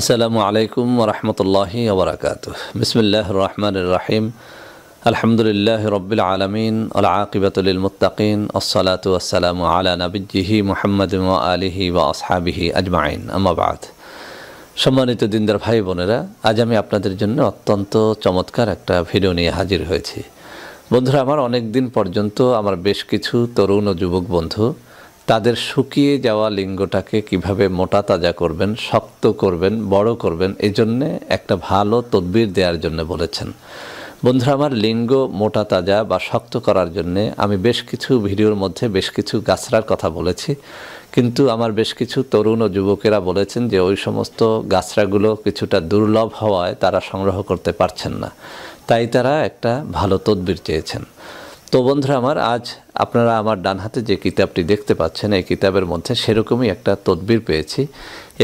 আসসালামু আলাইকুম ওরহমতুল্লাহি ওবরাকাতুহ। বিসমিল্লাহির রহমানির রহিম। আলহামদুলিল্লাহি রাব্বিল আলামিন ওয়াল আকিবাতু লিল মুত্তাকিন ওয়াসসালাতু ওয়াসসালামু আলা নাবিয়্যিহি মুহাম্মাদিন ওয়া আলিহি ওয়া আসহাবিহি আজমাইন, আম্মা বাদ। সম্মানিত দিনদার ভাই বোনেরা, আজ আমি আপনাদের জন্য অত্যন্ত চমৎকার একটা ভিডিও নিয়ে হাজির হয়েছি। বন্ধুরা, আমার অনেক দিন পর্যন্ত আমার বেশ কিছু তরুণ ও যুবক বন্ধু তাদের শুকিয়ে যাওয়া লিঙ্গটাকে কিভাবে মোটা তাজা করবেন, শক্ত করবেন, বড় করবেন, এই জন্যে একটা ভালো তদবির দেওয়ার জন্য বলেছেন। বন্ধুরা, আমার লিঙ্গ মোটা তাজা বা শক্ত করার জন্যে আমি বেশ কিছু ভিডিওর মধ্যে বেশ কিছু গাছড়ার কথা বলেছি, কিন্তু আমার বেশ কিছু তরুণ ও যুবকেরা বলেছেন যে ওই সমস্ত গাছড়াগুলো কিছুটা দুর্লভ হওয়ায় তারা সংগ্রহ করতে পারছেন না, তাই তারা একটা ভালো তদবির চেয়েছেন। তো বন্ধুরা আমার, আজ আপনারা আমার ডান হাতে যে কিতাবটি দেখতে পাচ্ছেন, এই কিতাবের মধ্যে সেরকমই একটা তদবির পেয়েছি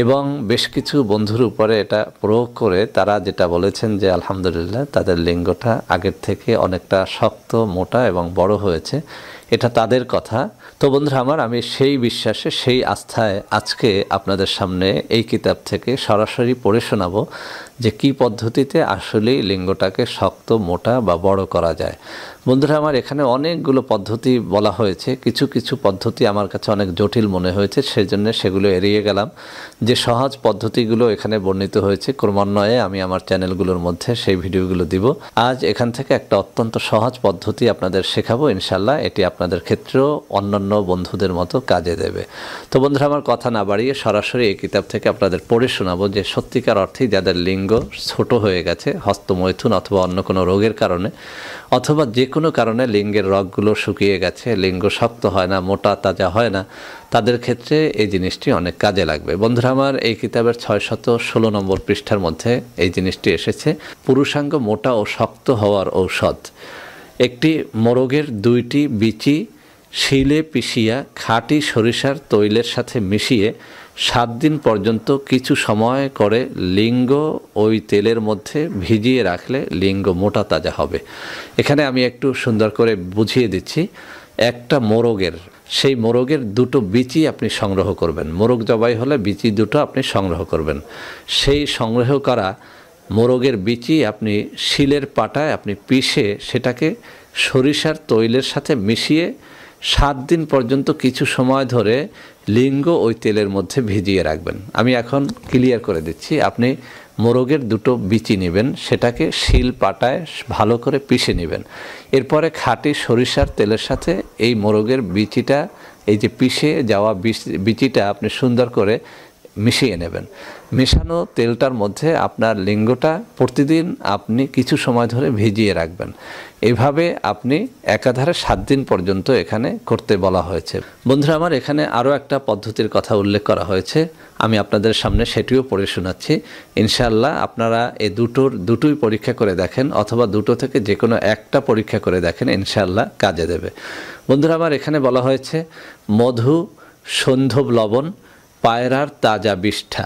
এবং বেশ কিছু বন্ধুর উপরে এটা প্রয়োগ করে তারা যেটা বলেছেন যে আলহামদুলিল্লাহ তাদের লিঙ্গটা আগের থেকে অনেকটা শক্ত, মোটা এবং বড় হয়েছে। এটা তাদের কথা। তো বন্ধুরা আমার, আমি সেই বিশ্বাসে, সেই আস্থায় আজকে আপনাদের সামনে এই কিতাব থেকে সরাসরি পড়ে শোনাবো যে কী পদ্ধতিতে আসলেই লিঙ্গটাকে শক্ত, মোটা বা বড় করা যায়। বন্ধুরা আমার, এখানে অনেকগুলো পদ্ধতি বলা হয়েছে। কিছু কিছু পদ্ধতি আমার কাছে অনেক জটিল মনে হয়েছে, সেজন্য সেগুলো এড়িয়ে গেলাম। যে সহজ পদ্ধতিগুলো এখানে বর্ণিত হয়েছে, ক্রমান্বয়ে আমি আমার চ্যানেলগুলোর মধ্যে সেই ভিডিওগুলো দিব। আজ এখান থেকে একটা অত্যন্ত সহজ পদ্ধতি আপনাদের শেখাবো, ইনশাল্লাহ এটি আপনাদের ক্ষেত্রেও অন্যান্য বন্ধুদের মতো কাজে দেবে। তো বন্ধুরা আমার, কথা না বাড়িয়ে সরাসরি এই কিতাব থেকে আপনাদের পড়ে শোনাবো যে সত্যিকার অর্থেই যাদের লিঙ্গ ছোট হয়ে গেছে হস্তমৈথুন অথবা অন্য কোনো রোগের কারণে, অথবা যে কোনো কারণে লিঙ্গের রগগুলো শুকিয়ে গেছে, লিঙ্গ শক্ত হয় না, মোটা তাজা হয় না, তাদের ক্ষেত্রে এই জিনিসটি অনেক কাজে লাগবে। বন্ধুরা আমার, এই কিতাবের 616 নম্বর পৃষ্ঠার মধ্যে এই জিনিসটি এসেছে, পুরুষাঙ্গ মোটা ও শক্ত হওয়ার ঔষধ। একটি মোরগের 2টি বিচি শিলে পিষিয়া খাঁটি সরিষার তৈলের সাথে মিশিয়ে 7 দিন পর্যন্ত কিছু সময় করে লিঙ্গ ওই তেলের মধ্যে ভিজিয়ে রাখলে লিঙ্গ মোটা তাজা হবে। এখানে আমি একটু সুন্দর করে বুঝিয়ে দিচ্ছি। একটা মোরগের, সেই মোরগের 2টো বিচি আপনি সংগ্রহ করবেন। মোরগ জবাই হলে বিচি 2টো আপনি সংগ্রহ করবেন। সেই সংগ্রহ করা মোরগের বিচি আপনি শিলের পাটায় আপনি পিষে সেটাকে সরিষার তৈলের সাথে মিশিয়ে 7 দিন পর্যন্ত কিছু সময় ধরে লিঙ্গ ওই তেলের মধ্যে ভিজিয়ে রাখবেন। আমি এখন ক্লিয়ার করে দিচ্ছি। আপনি মোরগের 2টো বিচি নেবেন, সেটাকে শিল পাটায় ভালো করে পিষে নেবেন। এরপরে খাঁটি সরিষার তেলের সাথে এই মোরগের বিচিটা, এই যে পিষে যাওয়া বিচিটা আপনি সুন্দর করে মিশিয়ে নেবেন। মেশানো তেলটার মধ্যে আপনার লিঙ্গটা প্রতিদিন আপনি কিছু সময় ধরে ভিজিয়ে রাখবেন। এইভাবে আপনি একাধারে 7 দিন পর্যন্ত এখানে করতে বলা হয়েছে। বন্ধুরা আমার, এখানে আরও একটা পদ্ধতির কথা উল্লেখ করা হয়েছে, আমি আপনাদের সামনে সেটিও পড়ে শোনাচ্ছি। ইনশাআল্লাহ আপনারা এই দুটোই পরীক্ষা করে দেখেন, অথবা 2টো থেকে যে কোনো একটা পরীক্ষা করে দেখেন, ইনশাআল্লাহ কাজে দেবে। বন্ধুরা আমার, এখানে বলা হয়েছে মধু, সন্ধব লবণ, পায়রার তাজা বিষ্ঠা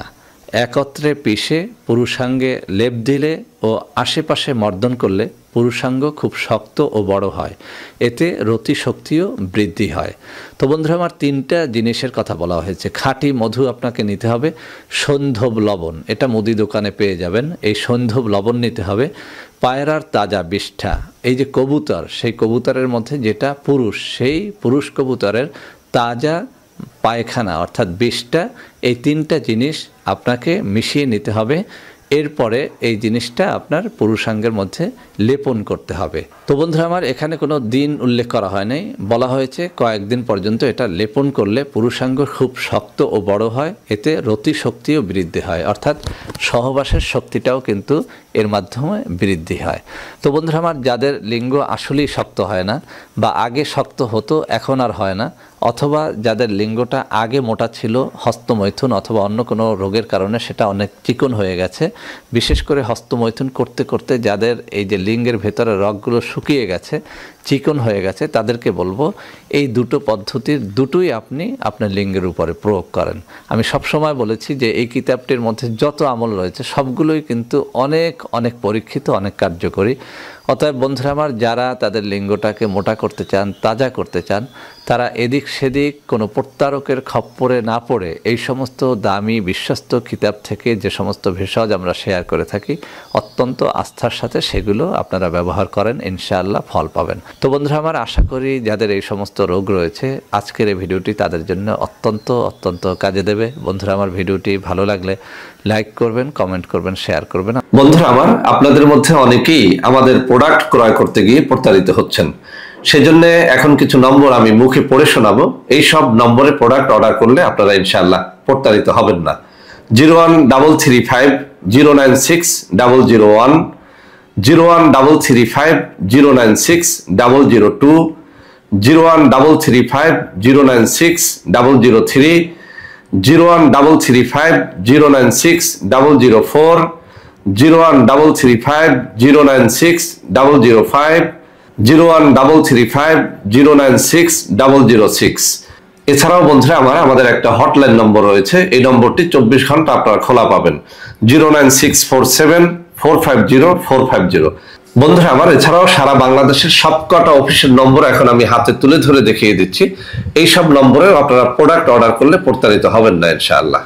একত্রে পিষে পুরুষাঙ্গে লেপ দিলে ও আশেপাশে মর্দন করলে পুরুষাঙ্গ খুব শক্ত ও বড় হয়, এতে রতি শক্তিও বৃদ্ধি হয়। তো বন্ধুরা আমার, 3টা জিনিসের কথা বলা হয়েছে। খাঁটি মধু আপনাকে নিতে হবে, সন্ধব লবণ, এটা মুদি দোকানে পেয়ে যাবেন, এই সন্ধব লবণ নিতে হবে। পায়রার তাজা বিষ্ঠা, এই যে কবুতর, সেই কবুতরের মধ্যে যেটা পুরুষ, সেই পুরুষ কবুতরের তাজা পায়খানা অর্থাৎ বিষটা, এই 3টা জিনিস আপনাকে মিশিয়ে নিতে হবে। এরপরে এই জিনিসটা আপনার পুরুষাঙ্গের মধ্যে লেপন করতে হবে। তো বন্ধুরা আমার, এখানে কোনো দিন উল্লেখ করা হয় নাই, বলা হয়েছে কয়েকদিন পর্যন্ত এটা লেপন করলে পুরুষাঙ্গ খুব শক্ত ও বড় হয়, এতে রতি শক্তিও বৃদ্ধি হয়, অর্থাৎ সহবাসের শক্তিটাও কিন্তু এর মাধ্যমে বৃদ্ধি হয়। তো বন্ধুরা আমার, যাদের লিঙ্গ আসলেই শক্ত হয় না বা আগে শক্ত হতো এখন আর হয় না, অথবা যাদের লিঙ্গটা আগে মোটা ছিল হস্তমৈথুন অথবা অন্য কোনো রোগের কারণে সেটা অনেক চিকন হয়ে গেছে, বিশেষ করে হস্তমৈথুন করতে করতে যাদের এই যে লিঙ্গের ভেতরে রগগুলো শুকিয়ে গেছে, চিকন হয়ে গেছে, তাদেরকে বলবো এই 2টো পদ্ধতির 2টোই আপনি আপনার লিঙ্গের উপরে প্রয়োগ করেন। আমি সবসময় বলেছি যে এই কিতাবটির মধ্যে যত আমল রয়েছে সবগুলোই কিন্তু অনেক অনেক পরীক্ষিত, অনেক কার্যকরী। অতএব বন্ধুরা আমার, যারা তাদের লিঙ্গটাকে মোটা করতে চান, তাজা করতে চান, তারা এদিক সেদিক কোনো প্রতারকের খপ্পরে না পড়ে এই সমস্ত দামি বিশ্বস্ত কিতাব থেকে যে সমস্ত ভেষজ আমরা শেয়ার করে থাকি, অত্যন্ত আস্থার সাথে সেগুলো আপনারা ব্যবহার করেন, ইনশাআল্লাহ ফল পাবেন। তো বন্ধুরা আমার, আশা করি যাদের এই সমস্ত রোগ রয়েছে, আজকের এই ভিডিওটি তাদের জন্য অত্যন্ত কাজে দেবে। বন্ধুরা আমার, ভিডিওটি ভালো লাগলে লাইক করবেন, কমেন্ট করবেন, শেয়ার করবেন। বন্ধুরা আমার, আপনাদের মধ্যে অনেকেই আমাদের প্রোডাক্ট ক্রয় করতে গিয়ে প্রতারিত হচ্ছেন। সেজন্য এখন কিছু নম্বর আমি মুখে পড়ে শোনাবো। এই সব নম্বরে প্রোডাক্ট অর্ডার করলে আপনারা ইনশাআল্লাহ প্রতারিত হবেন না। 01335096001, 01335096002, 01335096003, 01335096004, 01335096005, 01335096006। এছাড়াও বন্ধুরা আমার, আমাদের একটা হটলাইন নম্বর রয়েছে। এই নম্বরটি 24 ঘন্টা আপনারা খোলা পাবেন, 09647450450। বন্ধুরা আমার, এছাড়াও সারা বাংলাদেশের সবকটা অফিসের নম্বর এখন আমি হাতে তুলে ধরে দেখিয়ে দিচ্ছি। এই সব নম্বরেও আপনারা প্রোডাক্ট অর্ডার করলে প্রতারিত হবেন না ইনশাআল্লাহ।